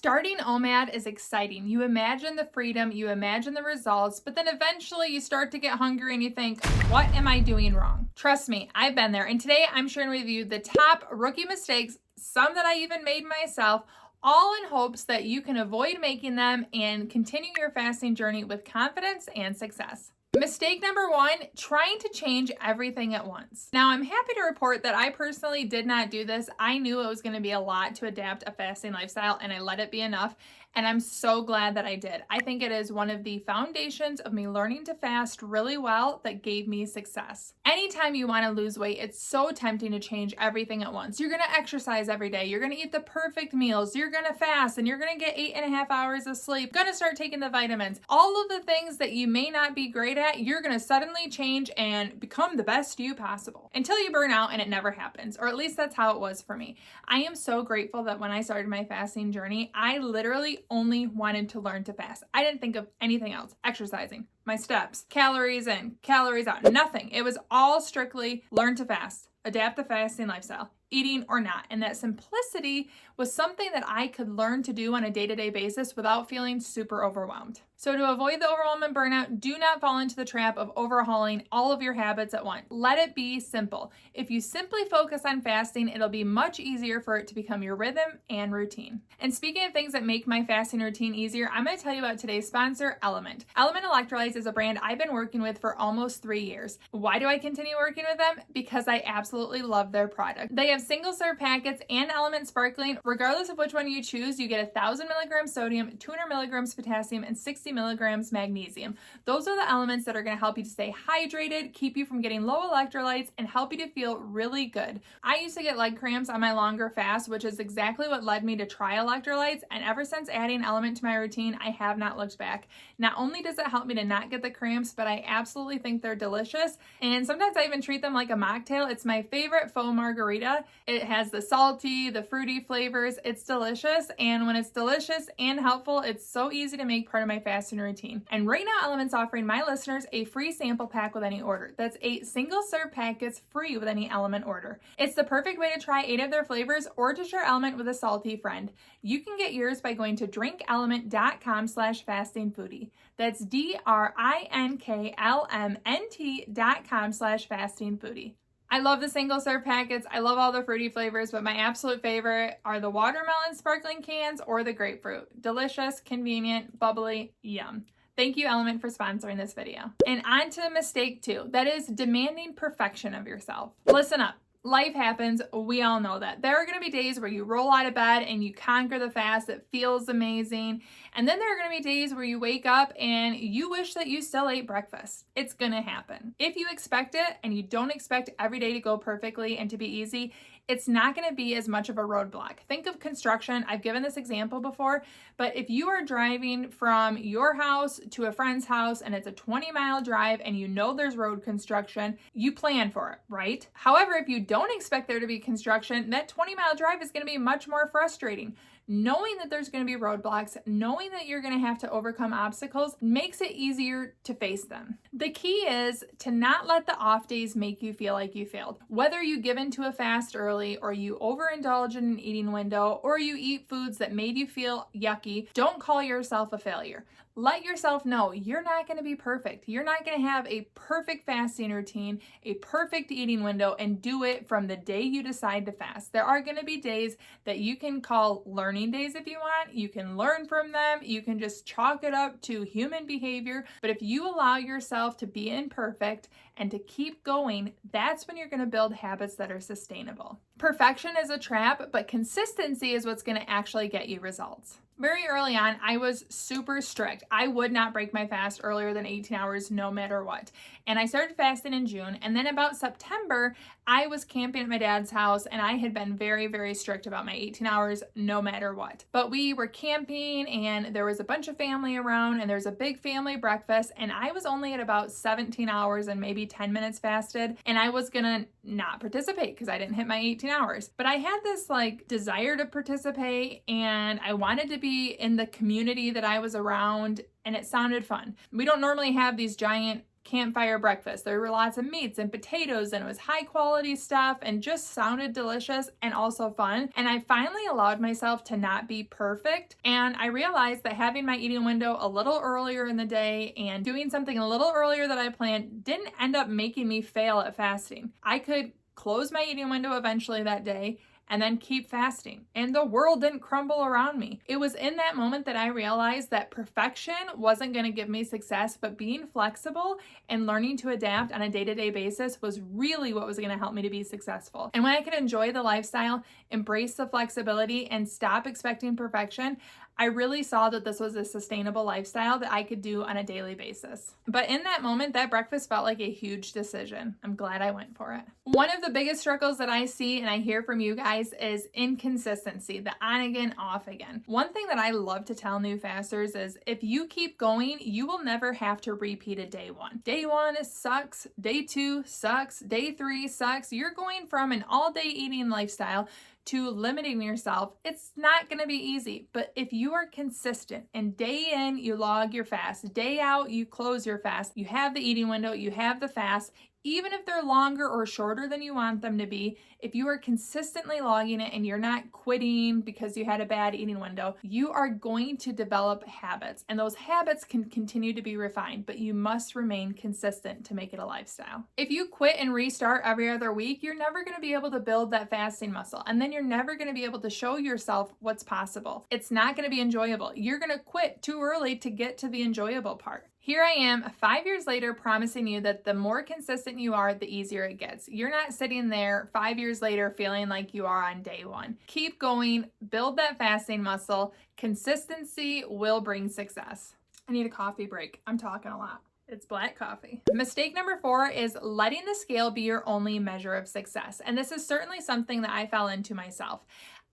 Starting Omad is exciting. You imagine the freedom, you imagine the results, but then eventually you start to get hungry and you think, what am I doing wrong? Trust me, I've been there. And today I'm sharing with you the top rookie mistakes, some that I even made myself, all in hopes that you can avoid making them and continue your fasting journey with confidence and success. Mistake number one, trying to change everything at once. Now, I'm happy to report that I personally did not do this. I knew it was going to be a lot to adapt a fasting lifestyle, and I let it be enough. And I'm so glad that I did. I think it is one of the foundations of me learning to fast really well that gave me success. Anytime you want to lose weight, it's so tempting to change everything at once. You're going to exercise every day. You're going to eat the perfect meals. You're going to fast and you're going to get 8.5 hours of sleep. You're going to start taking the vitamins. All of the things that you may not be great at, you're going to suddenly change and become the best you possible until you burn out, and it never happens. Or at least that's how it was for me. I am so grateful that when I started my fasting journey, I literally only wanted to learn to fast. I didn't think of anything else. Exercising, my steps, calories in, calories out, nothing. It was all strictly learn to fast, adapt the fasting lifestyle, eating or not. And that simplicity was something that I could learn to do on a day-to-day basis without feeling super overwhelmed. So to avoid the overwhelm and burnout, do not fall into the trap of overhauling all of your habits at once. Let it be simple. If you simply focus on fasting, it'll be much easier for it to become your rhythm and routine. And speaking of things that make my fasting routine easier, I'm going to tell you about today's sponsor, Element. Element Electrolytes is a brand I've been working with for almost 3 years. Why do I continue working with them? Because I absolutely love their product. They have single-serve packets and Element Sparkling. Regardless of which one you choose, you get 1,000 milligrams sodium, 200 milligrams potassium, and 60 milligrams magnesium. Those are the elements that are going to help you to stay hydrated, keep you from getting low electrolytes, and help you to feel really good. I used to get leg cramps on my longer fast, which is exactly what led me to try electrolytes, and ever since adding Element to my routine, I have not looked back. Not only does it help me to not get the cramps, but I absolutely think they're delicious, and sometimes I even treat them like a mocktail. It's my favorite faux margarita. It has the salty, the fruity flavors. It's delicious, and when it's delicious and helpful, it's so easy to make part of my fasting routine. And right now, Element's offering my listeners a free sample pack with any order. That's 8 single-serve packets free with any Element order. It's the perfect way to try 8 of their flavors or to share Element with a salty friend. You can get yours by going to drinkelement.com/fastingfoodie. That's drinklmnt.com/fastingfoodie. I love the single-serve packets. I love all the fruity flavors, but my absolute favorite are the watermelon sparkling cans or the grapefruit. Delicious, convenient, bubbly, yum. Thank you, Element, for sponsoring this video. And on to mistake 2. That is demanding perfection of yourself. Listen up. Life happens. We all know that. There are going to be days where you roll out of bed and you conquer the fast. It feels amazing. And then there are going to be days where you wake up and you wish that you still ate breakfast. It's going to happen. If you expect it and you don't expect every day to go perfectly and to be easy, it's not going to be as much of a roadblock. Think of construction. I've given this example before, but if you are driving from your house to a friend's house and it's a 20-mile drive and you know there's road construction, you plan for it, right? However, if you don't expect there to be construction, that 20-mile drive is going to be much more frustrating. Knowing that there's going to be roadblocks, knowing that you're going to have to overcome obstacles makes it easier to face them. The key is to not let the off days make you feel like you failed. Whether you give into a fast early or you overindulge in an eating window or you eat foods that made you feel yucky, don't call yourself a failure. Let yourself know you're not going to be perfect. You're not going to have a perfect fasting routine, a perfect eating window, and do it from the day you decide to fast. There are going to be days that you can call learning days if you want. You can learn from them. You can just chalk it up to human behavior. But if you allow yourself to be imperfect and to keep going, that's when you're going to build habits that are sustainable. Perfection is a trap, but consistency is what's going to actually get you results. Very early on, I was super strict. I would not break my fast earlier than 18 hours no matter what. And I started fasting in June. And then about September, I was camping at my dad's house and I had been very, very strict about my 18 hours no matter what. But we were camping and there was a bunch of family around and there's a big family breakfast and I was only at about 17 hours and maybe 10 minutes fasted and I was gonna not participate because I didn't hit my 18 hours. But I had this desire to participate and I wanted to be in the community that I was around and it sounded fun. We don't normally have these giant campfire breakfast. There were lots of meats and potatoes, and it was high quality stuff and just sounded delicious and also fun. And I finally allowed myself to not be perfect. And I realized that having my eating window a little earlier in the day and doing something a little earlier than I planned didn't end up making me fail at fasting. I could close my eating window eventually that day and then keep fasting. And the world didn't crumble around me. It was in that moment that I realized that perfection wasn't going to give me success, but being flexible and learning to adapt on a day-to-day basis was really what was going to help me to be successful. And when I could enjoy the lifestyle, embrace the flexibility, and stop expecting perfection, I really saw that this was a sustainable lifestyle that I could do on a daily basis. But in that moment, that breakfast felt like a huge decision. I'm glad I went for it. One of the biggest struggles that I see and I hear from you guys is inconsistency, the on again, off again. One thing that I love to tell new fasters is if you keep going, you will never have to repeat a day one. Day one sucks, day two sucks, day three sucks. You're going from an all-day eating lifestyle to limiting yourself. It's not going to be easy, but if you are consistent and day in you log your fast, day out you close your fast, you have the eating window, you have the fast, even if they're longer or shorter than you want them to be, if you are consistently logging it and you're not quitting because you had a bad eating window, you are going to develop habits, and those habits can continue to be refined, but you must remain consistent to make it a lifestyle. If you quit and restart every other week, you're never going to be able to build that fasting muscle, and then you're never going to be able to show yourself what's possible. It's not going to be enjoyable. You're going to quit too early to get to the enjoyable part. Here I am 5 years later promising you that the more consistent you are, the easier it gets. You're not sitting there 5 years later feeling like you are on day one. Keep going, build that fasting muscle. Consistency will bring success. I need a coffee break. I'm talking a lot. It's black coffee. Mistake number 4 is letting the scale be your only measure of success. And this is certainly something that I fell into myself.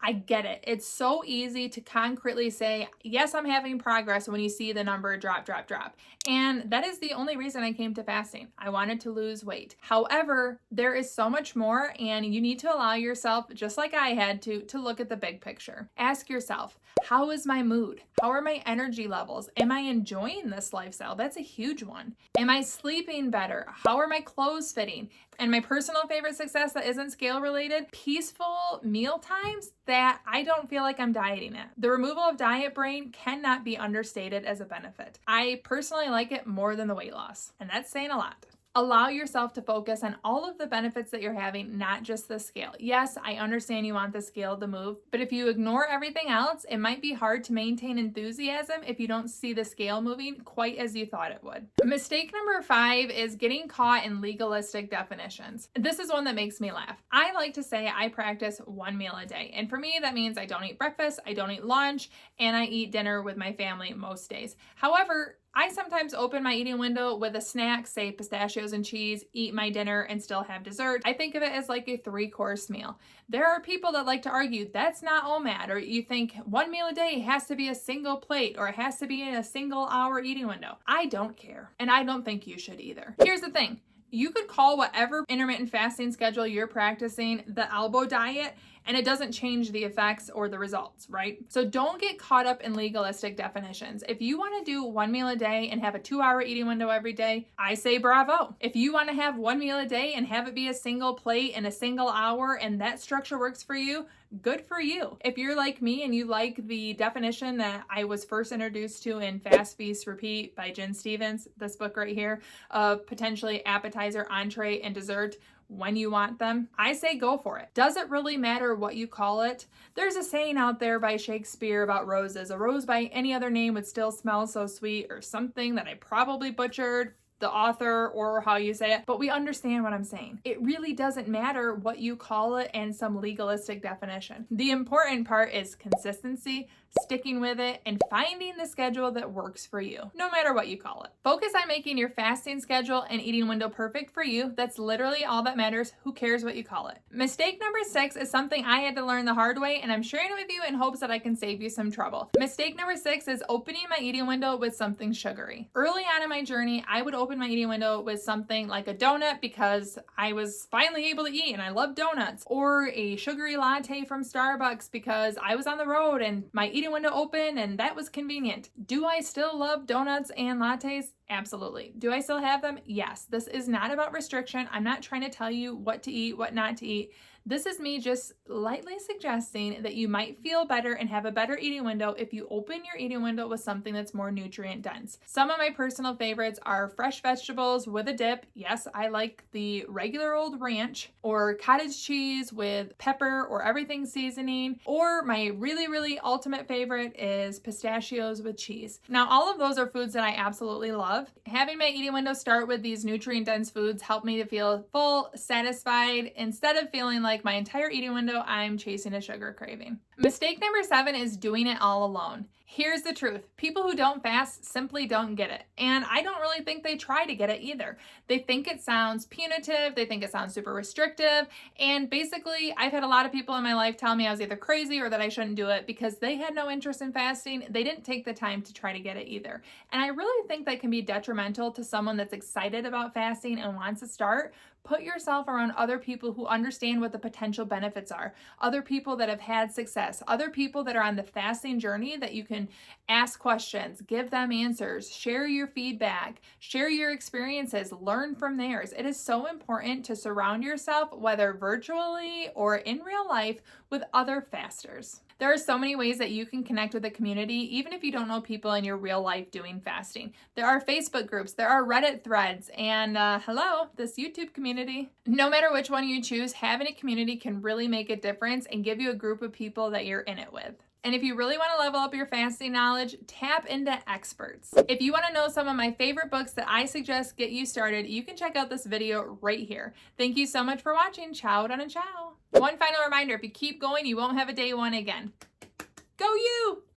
I get it. It's so easy to concretely say, yes, I'm having progress when you see the number drop. And that is the only reason I came to fasting. I wanted to lose weight. However, there is so much more, and you need to allow yourself, just like I had to look at the big picture. Ask yourself, how is my mood? How are my energy levels? Am I enjoying this lifestyle? That's a huge one. Am I sleeping better? How are my clothes fitting? And my personal favorite success that isn't scale related, peaceful meal times that I don't feel like I'm dieting it. The removal of diet brain cannot be understated as a benefit. I personally like it more than the weight loss, and that's saying a lot. Allow yourself to focus on all of the benefits that you're having, not just the scale. Yes, I understand you want the scale to move, but if you ignore everything else, it might be hard to maintain enthusiasm if you don't see the scale moving quite as you thought it would. Mistake number 5 is getting caught in legalistic definitions. This is one that makes me laugh. I like to say I practice one meal a day, and for me that means I don't eat breakfast, I don't eat lunch, and I eat dinner with my family most days. However, I sometimes open my eating window with a snack, say pistachios and cheese, eat my dinner, and still have dessert. I think of it as like a 3-course meal. There are people that like to argue that's not Omad, or you think one meal a day has to be a single plate, or it has to be in a single hour eating window. I don't care, and I don't think you should either. Here's the thing. You could call whatever intermittent fasting schedule you're practicing the elbow diet, and it doesn't change the effects or the results, right? So don't get caught up in legalistic definitions. If you want to do one meal a day and have a 2-hour eating window every day, I say bravo. If you want to have one meal a day and have it be a single plate in a single hour and that structure works for you, good for you. If you're like me and you like the definition that I was first introduced to in Fast Feast Repeat by Jen Stevens, this book right here, of potentially appetizer, entree, and dessert when you want them, I say go for it. Does it really matter what you call it? There's a saying out there by Shakespeare about roses. A rose by any other name would still smell so sweet, or something that I probably butchered the author or how you say it, but we understand what I'm saying. It really doesn't matter what you call it and some legalistic definition. The important part is consistency, sticking with it, and finding the schedule that works for you, no matter what you call it. Focus on making your fasting schedule and eating window perfect for you. That's literally all that matters. Who cares what you call it? Mistake number 6 is something I had to learn the hard way, and I'm sharing it with you in hopes that I can save you some trouble. Mistake number 6 is opening my eating window with something sugary. Early on in my journey, I would open open my eating window with something like a donut because I was finally able to eat and I love donuts, or a sugary latte from Starbucks because I was on the road and my eating window open and that was convenient. Do I still love donuts and lattes? Absolutely. Do I still have them? Yes. This is not about restriction. I'm not trying to tell you what to eat, what not to eat. This is me just lightly suggesting that you might feel better and have a better eating window if you open your eating window with something that's more nutrient dense. Some of my personal favorites are fresh vegetables with a dip. Yes, I like the regular old ranch, or cottage cheese with pepper or everything seasoning, or my really ultimate favorite is pistachios with cheese. Now, all of those are foods that I absolutely love. Having my eating window start with these nutrient dense foods helped me to feel full, satisfied, instead of feeling like my entire eating window I'm chasing a sugar craving. Mistake number 7 is doing it all alone. Here's the truth. People who don't fast simply don't get it. And I don't really think they try to get it either. They think it sounds punitive. They think it sounds super restrictive. And basically, I've had a lot of people in my life tell me I was either crazy or that I shouldn't do it because they had no interest in fasting. They didn't take the time to try to get it either. And I really think that can be detrimental to someone that's excited about fasting and wants to start. Put yourself around other people who understand what the potential benefits are, other people that have had success, other people that are on the fasting journey that you can ask questions, give them answers, share your feedback, share your experiences, learn from theirs. It is so important to surround yourself, whether virtually or in real life, with other fasters. There are so many ways that you can connect with the community, even if you don't know people in your real life doing fasting. There are Facebook groups, there are Reddit threads, and hello, this YouTube community. No matter which one you choose, having a community can really make a difference and give you a group of people that you're in it with. And if you really want to level up your fasting knowledge, tap into experts. If you want to know some of my favorite books that I suggest get you started, you can check out this video right here. Thank you so much for watching. Ciao, done and ciao. One final reminder, if you keep going, you won't have a day one again. Go you!